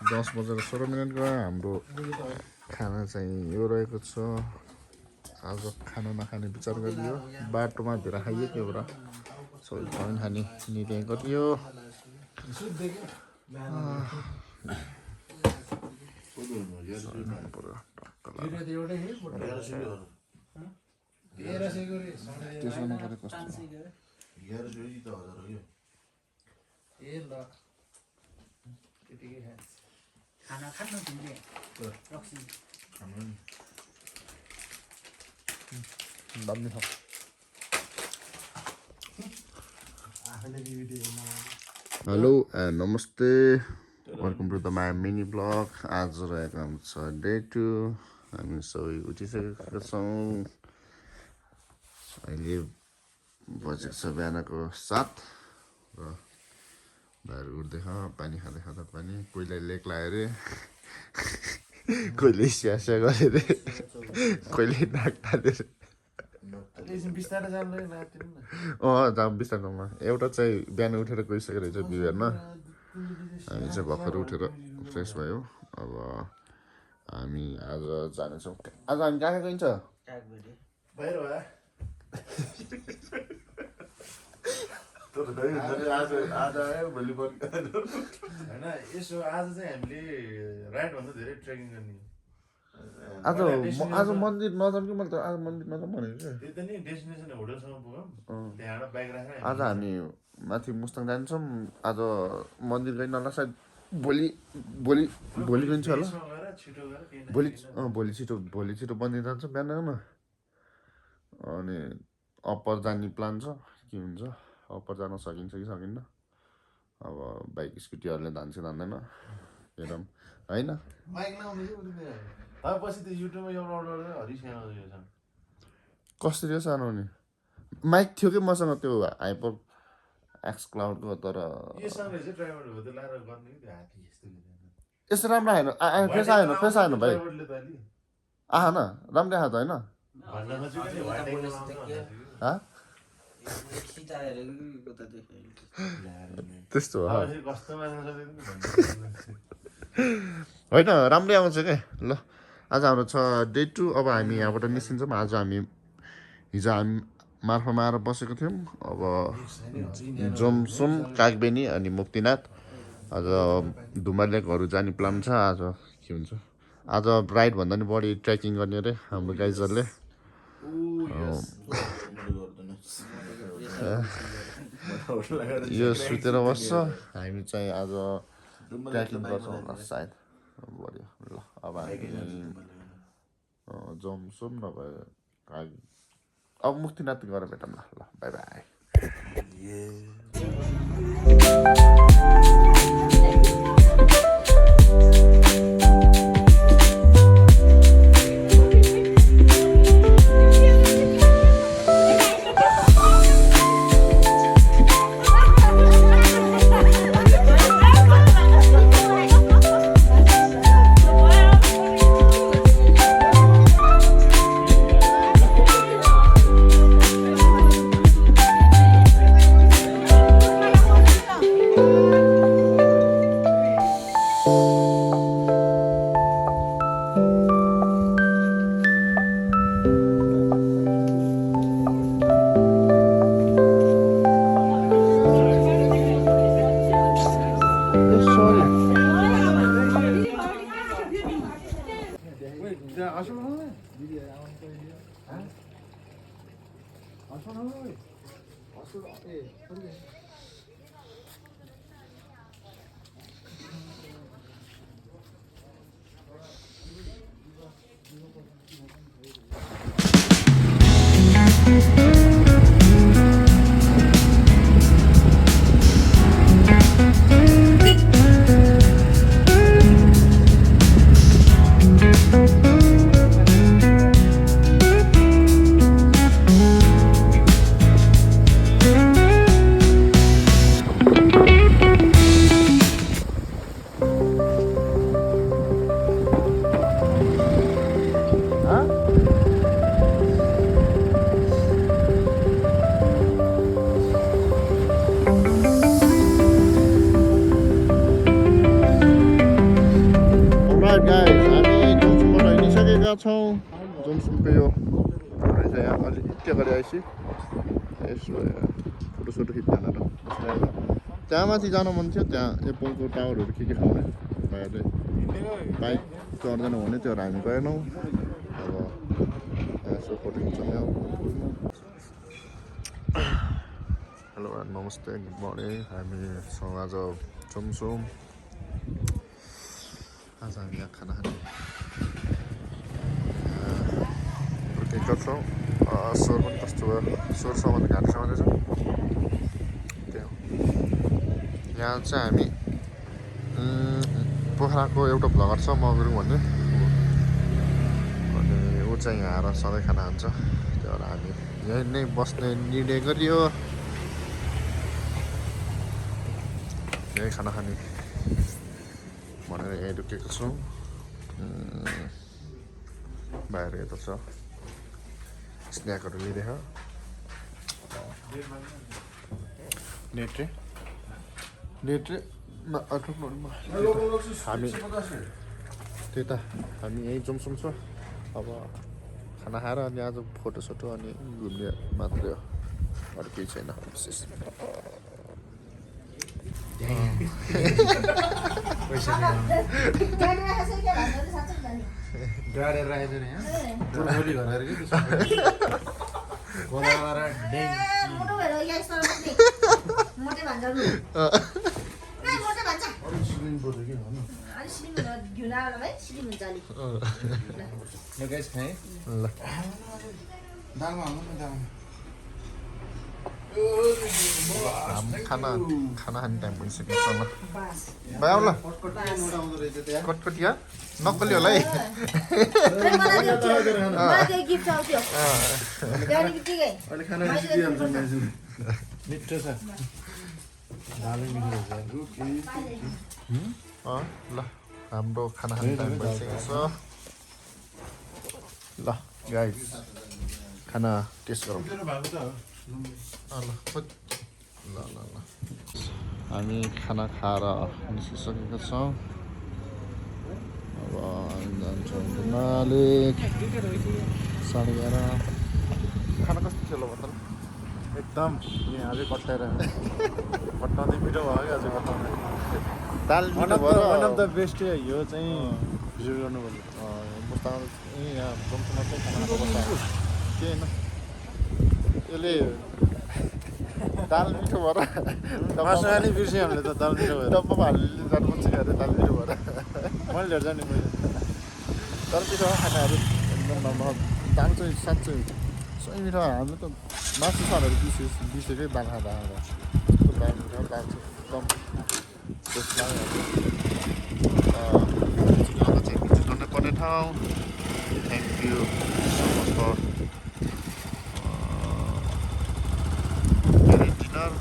10:16 हाम्रो खाना चाहिँ यो रहेको छ। आज खाना नखाने विचार गरियो, बाटोमा भेर खाइयो, त्यो भएर सबै खुवाइन खाने निर्णय गरियो। त्यसो नगरे कस्तो खाना खानु तिमीले रक्सी दामी छ। Hello and namaste, welcome to the my mini blog. आज रहेको हाम्रो छ डे 2। हामी सबै उठिसकेका छौँ। अहिले बजेको छ बिहानको 7 र बाहिर उठ्दैछ पानी खाँदै खाँदा पानी। कोहीले लेक लायो अरे, कोहीले स्यास्या गरे अरे, कोहीले नाक तान्यो अरे। जाम बिस्तारोमा। एउटा चाहिँ बिहान उठेर गइसकेको रहेछ बिहानमा। हामी चाहिँ भर्खर उठेर फ्रेस भयो। अब हामी आज जानेछौँ। आज हामी कहाँ कहाँ गइन्छ? आज आयो भोलि होइन, यसो आज चाहिँ हामीले राइडभन्दा धेरै ट्रेकिङ गर्ने। आज मन्दिर नजाउँ कि मैले त आज मन्दिर नजाउँ भनेको क्या। त्यही त नि डेस्टिनेसन होटलसम्म पुगौँ, त्यहाँबाट बाइक राखेर आज हामी माथि मुस्ताङ जान्छौँ। आज मन्दिर गइन होला सायद। भोलि गइन्छ होला। छिटो गएर भोलि छिटो मन्दिर जान्छौँ बिहान न। अनि अप्पर जाने प्लान छ, के हुन्छ अप्पर जान सकिन्छ कि सकिन्न। अब बाइक स्कुटीहरूले धान्छ धान्दैन हेरौँ होइन। बाइक नआउने कि पछि त्यो युट्युबमा एउटा अर्डर हरिसानो छ। कसरी हो सानो नि? माइक थियो कि मसँग त्यो हाइपर एक्स क्लाउडको, तर योसँग चाहिँ ड्राइभर हो त्यो लाएर गर्ने कि त्यो हात्ती यस्तो यस्तो राम्रो आएन। फेस आएन भाइ, ड्राइभरले त अलि आएन राम्रो आएको त होइन। भन्न खोजेको नि वाइट एङ्गल त्यस्तो हो कस्तो मान्छे होइन, राम्रै आउँछ क्या। ल आज हाम्रो छ डे 2। अब हामी यहाँबाट निस्किन्छौँ। आज हिजो हामी मार्फमा आएर बसेको थियौँ। अब जोमसुम, कागबेनी अनि मुक्तिनाथ। आज धुमा लेकहरू जाने प्लान छ। आज के हुन्छ, आज राइडभन्दा नि बढी ट्रेकिङ गर्ने अरे हाम्रो गाइजहरूले। यो सुतेर बस्छ, हामी चाहिँ आज ट्रेकिङ गर्छौँ होला सायद। बढियो। ल अब हामी जोमसुम नभए अब मुक्तिनाथ गएर भेटौँ ल। ल बाई बाई। Huh? आइपुगेका छौँ जोमसुमको यो रहेछ यहाँ अलि त्यो गरी आएपछि यसो फोटोसोटो खिच्न त्यहाँ माथि जान मन थियो त्यहाँ एप्पलको टावरहरू के खाउने भाइहरूले बाइक चढ्दैन भने त्योहरू हामी गएनौँ अब यसो फोटो खिच्छौँ यहाँ हेलो नमस्ते गुड मर्निङ हामीसँग आज जोमसुम आज हामी यहाँ खाना खाने रोकेका छौँ स्वर पनि कस्तो भयो स्वरसम्म त घाँटीसम्म छ त्यो यहाँ चाहिँ हामी पोखराको एउटा भ्लगर छ मगुरुङ भन्ने अनि ऊ चाहिँ यहाँ आएर सधैँ खाना खान्छ त्यही भएर हामी यहीँ नै बस्ने निर्णय गरियो यहीँ खाना खाने भनेर यहीँ रुकेको छौँ बाहिर यता छ स्न्याकहरू लिइदिएको नेट्रे हामी त्यही त हामी यहीँ जोमसुम छ अब खाना खाएर अनि आज फोटोसोटो अनि घुम्ने मात्रै हो अरू केही छैन विशेष डढेर राखेको नि गोली घरेर कि गोदावरा डेङ स्लिम बोल्यो कि भन्नु खाएँ ल दालमा हाल्नु न दालमा खाना खाने टाइम भइसकेको छ ल भाइ आउला कटकटिया नक्कली होला है अहिले खाना सिकिहाल्छ म्याजिन मिठो छ दालै मिठो रहेछ ल हाम्रो खाना खाने टाइम भइसकेको छ ल गाइस खाना टेस्ट गरौँ ल हामी खाना खाएर निस्किसकेका छौँ अब हामी जान्छौँ मालिक 11:30 खाना कस्तो थियो ल भन्दा एकदम यहाँ अझै कट्टाएर कट्टाउँदै मिठो भयो कि अझै कट्टाउँदै दाल वान अफ द बेस्ट यो चाहिँ भिजिट गर्नुपर्ने मुस्ताङ यहाँ जोमसुममा चाहिँ खाना खाएको के होइन यसले दाल मिठो भएर मासु खाने बिर्सेँ हामीले त दाल मिठो भयो डब्बामा हालेर जानुपर्छ अरे दाल मिठो भएर मैले लिएर जाने मैले तर मिठो खानाहरू एकदम दाल चाहिँ साँच्चै सही मिठो हामीले त मासु खानाहरू बिर्सेकै दाल खाँदा दाल मिठो दाल चाहिँ एकदम टेस्ट लाग्यो चाहिँ भिजिट गर्नुपर्ने ठाउँ thank you so much for dinner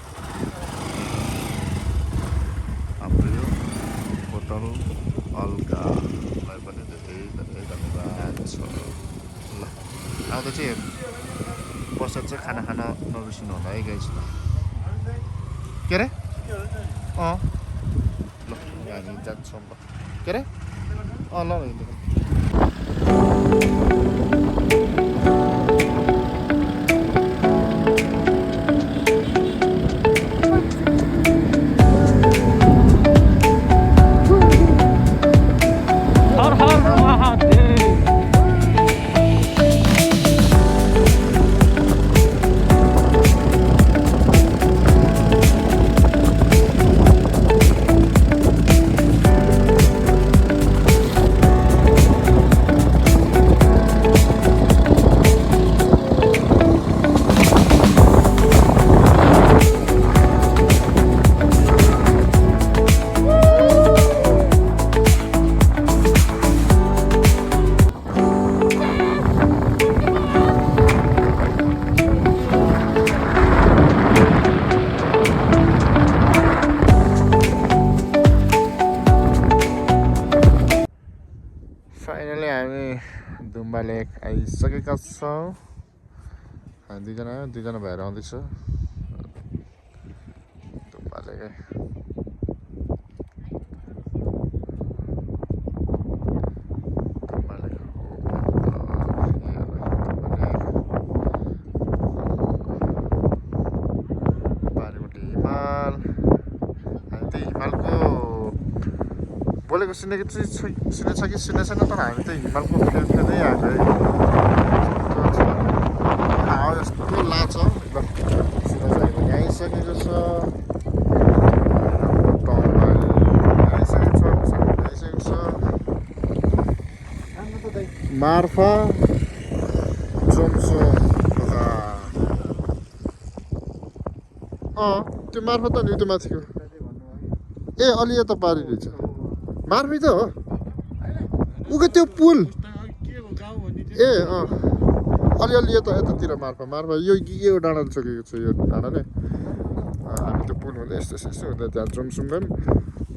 हाम्रो यो होटल अल्कालाई पनि धेरै धेरै धन्यवाद छ ल आउँदा चाहिँ पश्चात चाहिँ खाना खान नबिर्सिनु होला है गाइस ल के अरे ल हामी जान्छौँ ल के अरे ल फाइनली हामी दुम्बा लेक आइसकेका छौँ हामी दुईजना भएर आउँदैछ दुम्बा लेक दुम्बा लेक बोलेको सुनेको चाहिँ सुनेछ कि सुनेको छैन तर हामी त हिमालको फेरि फेरि आएको है हावा यस्तो लाग्छ ल सुनेछ हामी आइसकेको छ आइसकेको छ मार्फा जोमसोम त्यो मार्फत त नि त्यो माथिको ए अलि यता पारि रहेछ मार्फी त हो उको त्यो पुल ए अलिअलि यतातिर मार्फा यो डाँडा चोकेको छ यो डाँडाले हामी त्यो पुल हुँदै यस्तो हुँदै त्यहाँ जोमसोम गयौँ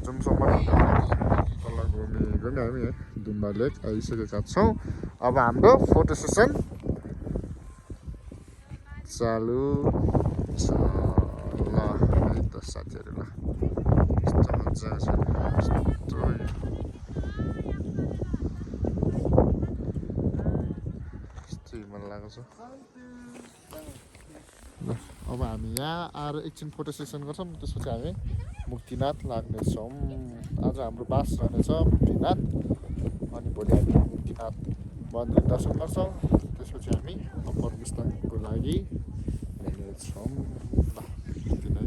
जोमसोमबाट तल गयौँ हामी है दुम्बा लेक आइसकेका छौँ अब हाम्रो फोटो सेसन चालु छ ल है त साथीहरू ल यस्तो मजा छ यस्तो मन लागेको छ ल अब हामी यहाँ आएर एकछिन फोटो सेसन गर्छौँ त्यसपछि हामी मुक्तिनाथ लाग्नेछौँ आज हाम्रो बास रहनेछ मुक्तिनाथ अनि भोलि हामी मुक्तिनाथ मन्दिर दर्शन गर्छौँ त्यसपछि हामी अप्पर मुस्ताङको लागि हिँड्नेछौँ ल यति नै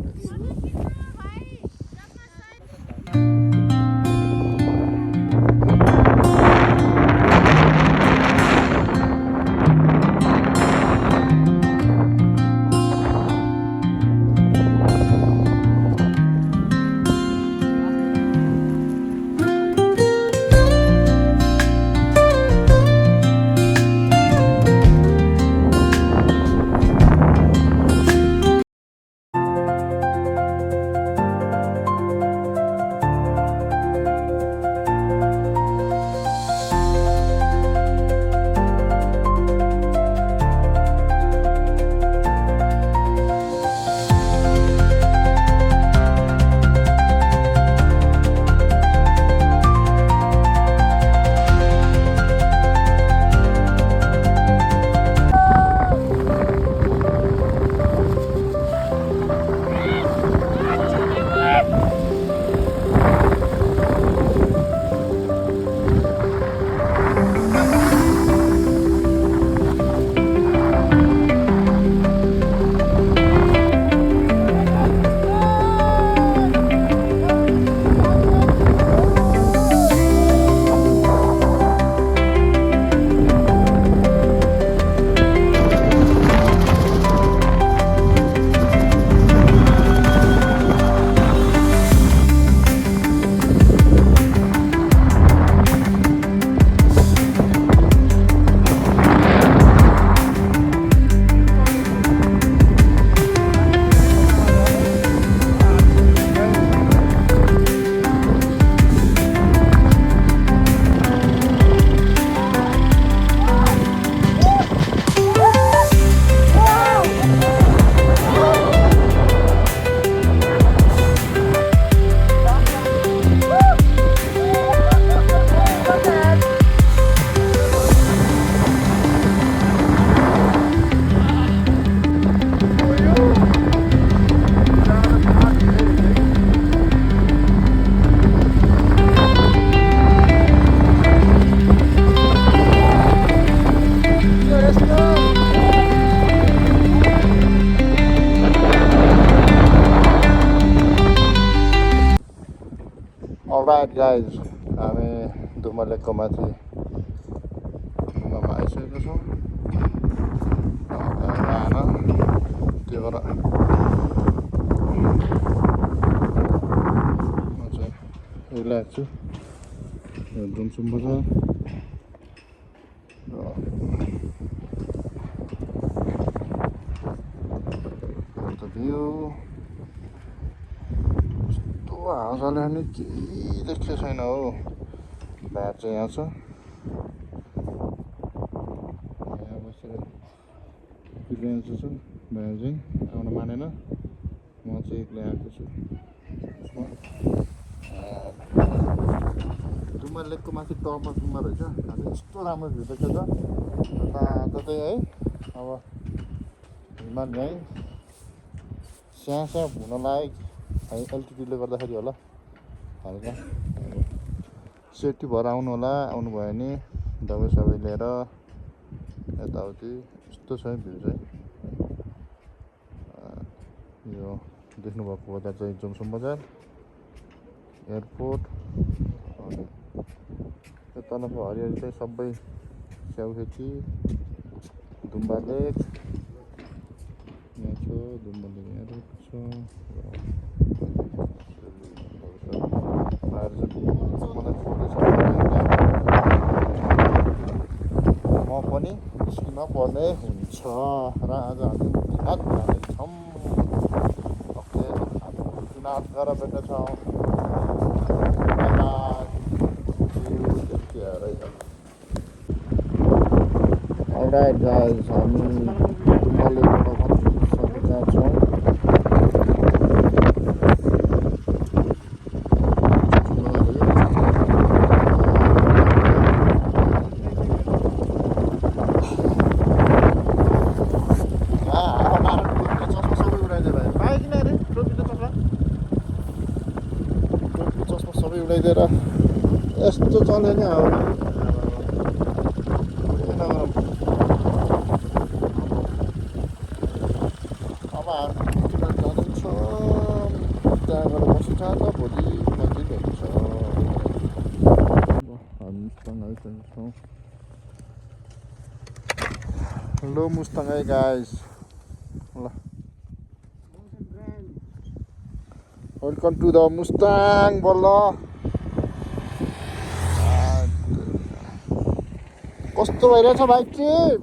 Alright guys, हामी दुम्बा लेकको माथि ढुङ्गामा आइसकेको छौँ त्यो भएर म चाहिँ रिल्याक्स छु जोमसोम बजार भ्यू हावाले नि केही देखेको छैन हो भ्याट चाहिँ यहाँ छ यहाँ बसेर पिलियन्स छु भ्याट चाहिँ आउन मानेन म चाहिँ एक्लै आएको छु डुम्बा लेकको माथि टपमा डुम्बा रहेछ हामी यस्तो राम्रो भ्यू देखेको छ जताततै है अब हिमाल यहीँ स्याहाँ हुन लायक है एल्टिट्युडले गर्दाखेरि होला हल्का सेफ्टी भएर आउनु होला आउनुभयो भने दबाई सबै लिएर यताउति यस्तो छ भ्यू चाहिँ यो देख्नुभएको बजार चाहिँ जोमसोम बजार एयरपोर्ट अनि यो तलको हरियाली चाहिँ सबै स्याउखेती दुम्बा लेक यहाँ छ दुम्बा लेक यहाँ रहेको छ म पनि निस्किन पर्ने हुन्छ र आज हामी मुक्तिनाथ जाँदैछौँ ओके मुक्तिनाथ गएर भेट्नेछौँ Alright guys, हामी दुम्बा लेकबाट सकेका छौँ सबै उडाइदिएर यस्तो चल्यो नि हावा अब हामी मुक्तिनाथ जाँदैछौँ त्यहाँबाट बस्नु छ भोलि मन्दिर भेट्छ हामी मुस्ताङ आइसकेका छौँ हेलो मुस्ताङ है गाइज ल वेलकम टु द मुस्ताङ बल्ल कस्तो भइरहेछ बाइक ट्रिप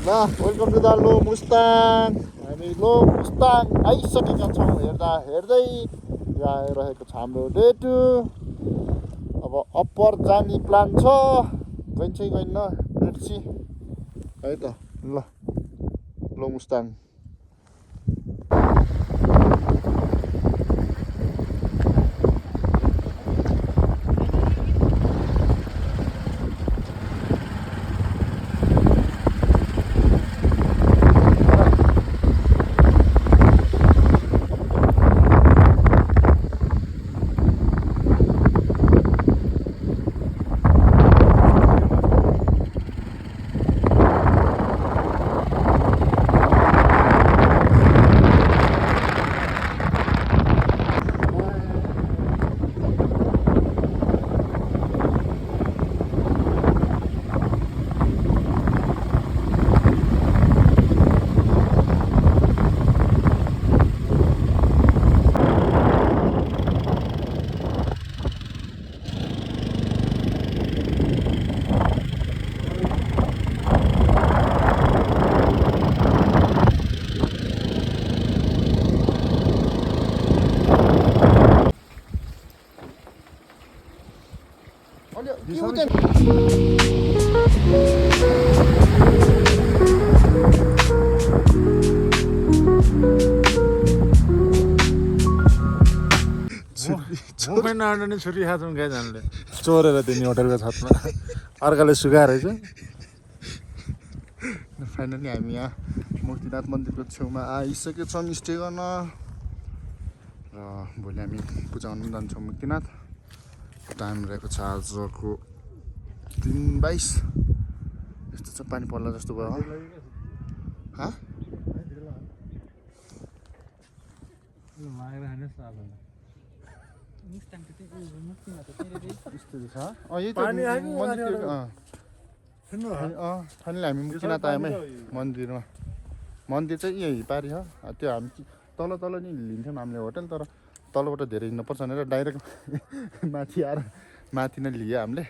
ल welcome to the Lo Mustang हामी लो मुस्ताङ आइसकेका छौँ हेर्दै यहाँ आइरहेको छ हाम्रो डे 2 अब अप्पर जाने प्लान छ गइन्छ कि गइन्न लेट्स सी है त ल लो मुस्ताङ मुखमा नआउने छुरी खान्छौँ गाई जानले चोरेर दिने होटलको छतमा अर्काले सुकाएर चाहिँ फाइनली हामी यहाँ मुक्तिनाथ मन्दिरको छेउमा आइसकेका छौँ स्टे गर्न र भोलि हामी पूजा गर्न जान्छौँ मुक्तिनाथ टाइम रहेको छ आजको 3:22 यस्तो छ पानी पर्ला जस्तो भयो फाइनली हामी मुक्तिनाथ आयौँ है मन्दिरमा मन्दिर चाहिँ यही पारि हो त्यो हामी तल नि लिन्थ्यौँ हामीले होटल तर तलबाट धेरै हिँड्नुपर्छ भनेर डाइरेक्ट माथि आएर माथि नै लियो हामीले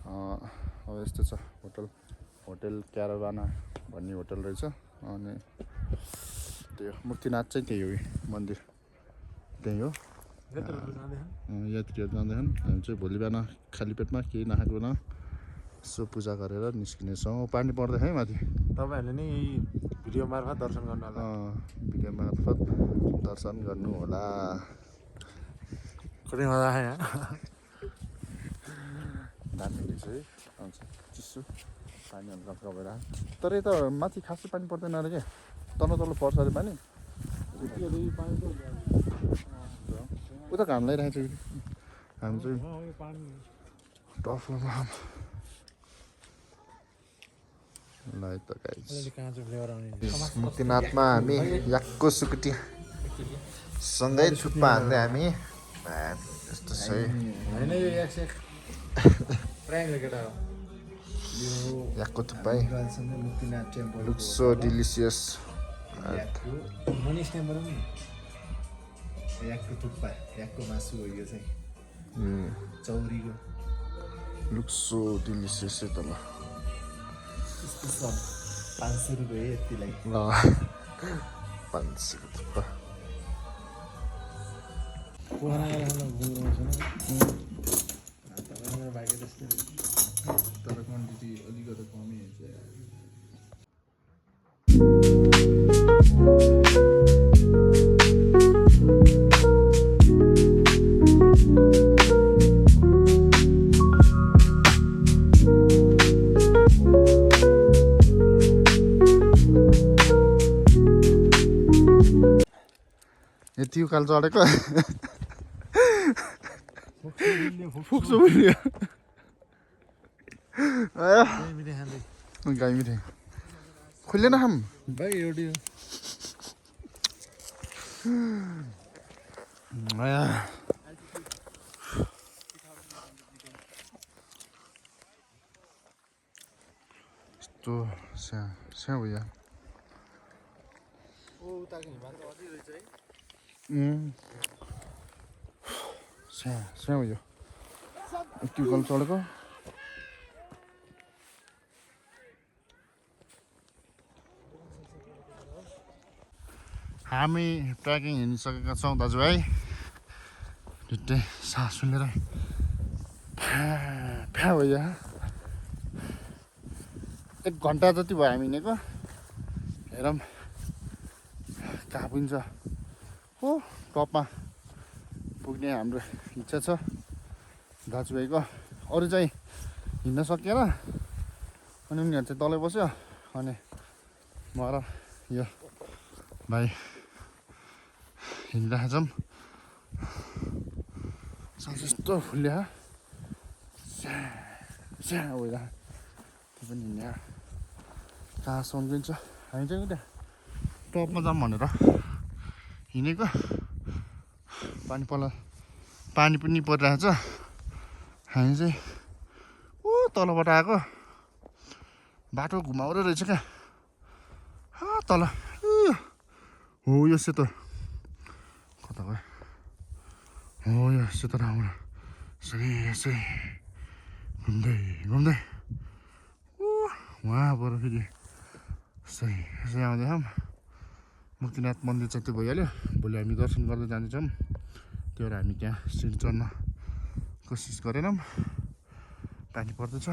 अब यस्तो छ होटल क्याराभाना भन्ने होटल रहेछ अनि त्यो मुक्तिनाथ चाहिँ त्यही हो मन्दिर त्यही हो यात्रीहरू जाँदैछन् हामी चाहिँ भोलि बिहान खाली पेटमा केही नखाएको यसो पूजा गरेर निस्किनेछौँ पानी पर्दै है माथि तपाईँहरूले नि भिडियो मार्फत दर्शन गर्नु होला भिडियो मार्फत दर्शन गर्नु होला कति मजा आयो दामी रहेछ है आउँछ चिसो पानी हल्का भएर तर यता माथि खासै पानी पर्दैन अरे क्या तल पर्छ अरे पानी उता घाम लागिरहेको छ हामी चाहिँ यो पानी टफलमा ल त गाइस अलिअलि काँचो फ्लेभर आउने मुक्तिनाथमा हामी याक्को सुकुटी सँगै थुक्पा हान्दै हामी यस्तो छ है होइन यो एक प्राइङ केटा हो याक्को थुक्पा है Muktinath temple looks so delicious Manish temple नि याकको थुक्पा याकको मासु हो यो चाहिँ चौरीको लुक्स सो डिलिसियस है त ल 500 रुपियाँ यतिलाई ल 500 को थुक्पा तर क्वान्टिटी अलिकति कमै हुन्छ यति उकालो चढेको फुक्सो पनि गाई मिठाई खुल्लेन हम भाइ एउटी यस्तो स्या हो यहाँ स्या हो यो यति उकालो चढेको हामी ट्रेकिङ हिँडिसकेका छौँ दाजुभाइ ढुट्टै सास सुनेर फ्या हो यहाँ 1 घन्टा जति भयो हामी हिँडेको हेरौँ कहाँ पुग्छ हो टपमा पुग्ने हाम्रो इच्छा छ दाजुभाइको अरू चाहिँ हिँड्न सकिएन अनि उनीहरू चाहिँ तलै बस्यो अनि म र यो भाइ हिँडिरहेको छौँ सास यस्तो फुल्या स्या भइरहेको त्यो पनि हिँड्ने कहाँसम्म पुग्छ हामी चाहिँ उता टपमा जाऊँ भनेर हिँडेको पानी पनि परिरहेको छ हामी चाहिँ ऊ तलबाट आएको बाटो घुमाउँदो रहेछ क्या तल हो यो सेतो कता गयो हो यो सेतो राम्रो यसै घुम्दै घुम्दै वहाँ पर फेरि यसै आउँदैछौँ मुक्तिनाथ मन्दिर चाहिँ त्यो भइहाल्यो भोलि हामी दर्शन गर्दै जाँदैछौँ त्यो भएर हामी त्यहाँ सिँढी चढ्न कोसिस गरेनौँ पानी पर्दैछ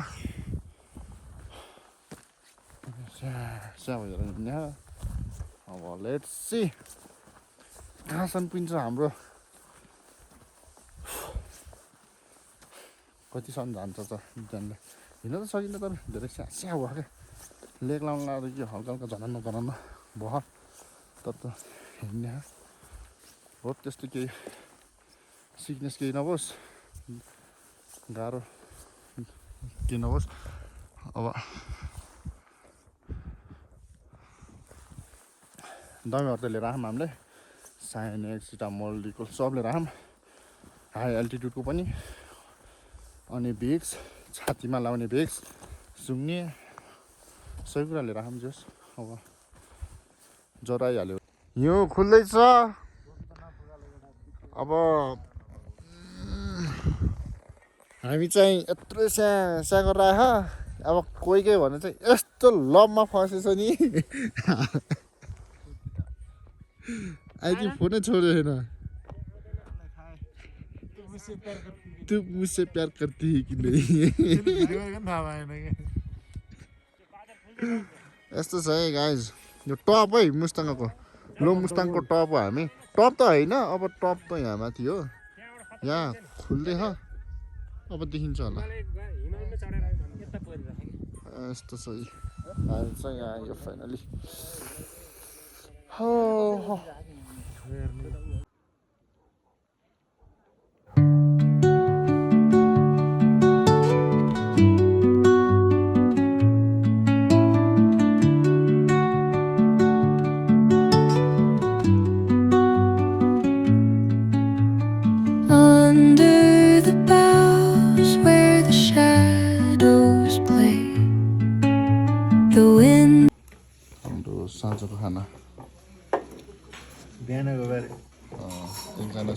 स्या भएर हिँड्ने अब लेट्स सी कहाँसम्म पुग्छ हाम्रो कतिसम्म जान्छ त जान्दा हिँड्न त सकिन्छ तर धेरै स्या भयो क्या लेक लाउनु लाग्दा कि हल्का हल्का झनान्न भयो त हिँड्ने हो त्यस्तो केही सिक्नेस केही नहोस् गाह्रो केही नहोस् अब दबाईहरू त लिएर आऊँ हामीले साइनेक्स सिटामोल डिकोल सब लिएर आऊँ हाई एल्टिट्युडको पनि अनि भिक्स छातीमा लाउने भिक्स सुँग्ने सबै कुरा लिएर आऊँ जोस् अब ज्वरो आइहाल्यो हिउँ खुल्दैछ अब हामी चाहिँ यत्रो स्या गरेर आयो अब कोही भने चाहिँ यस्तो लबमा फसेछ नि आइकि फोनै छोडेन तू मुझसे प्यार करती है कि नहीं यस्तो छ है गाइज यो टप है मुस्ताङको लो मुस्ताङको टप हो हामी टप त होइन अब टप त यहाँ माथि हो यहाँ खुल्दै छ अब देखिन्छ होला यस्तो छ हामी चाहिँ यहाँ आयो फाइनली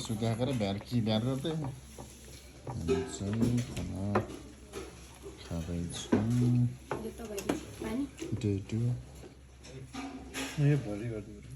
सुत्याएको र बिहान बिहान गर्दै हामी चाहिँ खाना खाँदैछौँ यो त भइदिन्छ पानी डे 2 ए भोलि गर्नु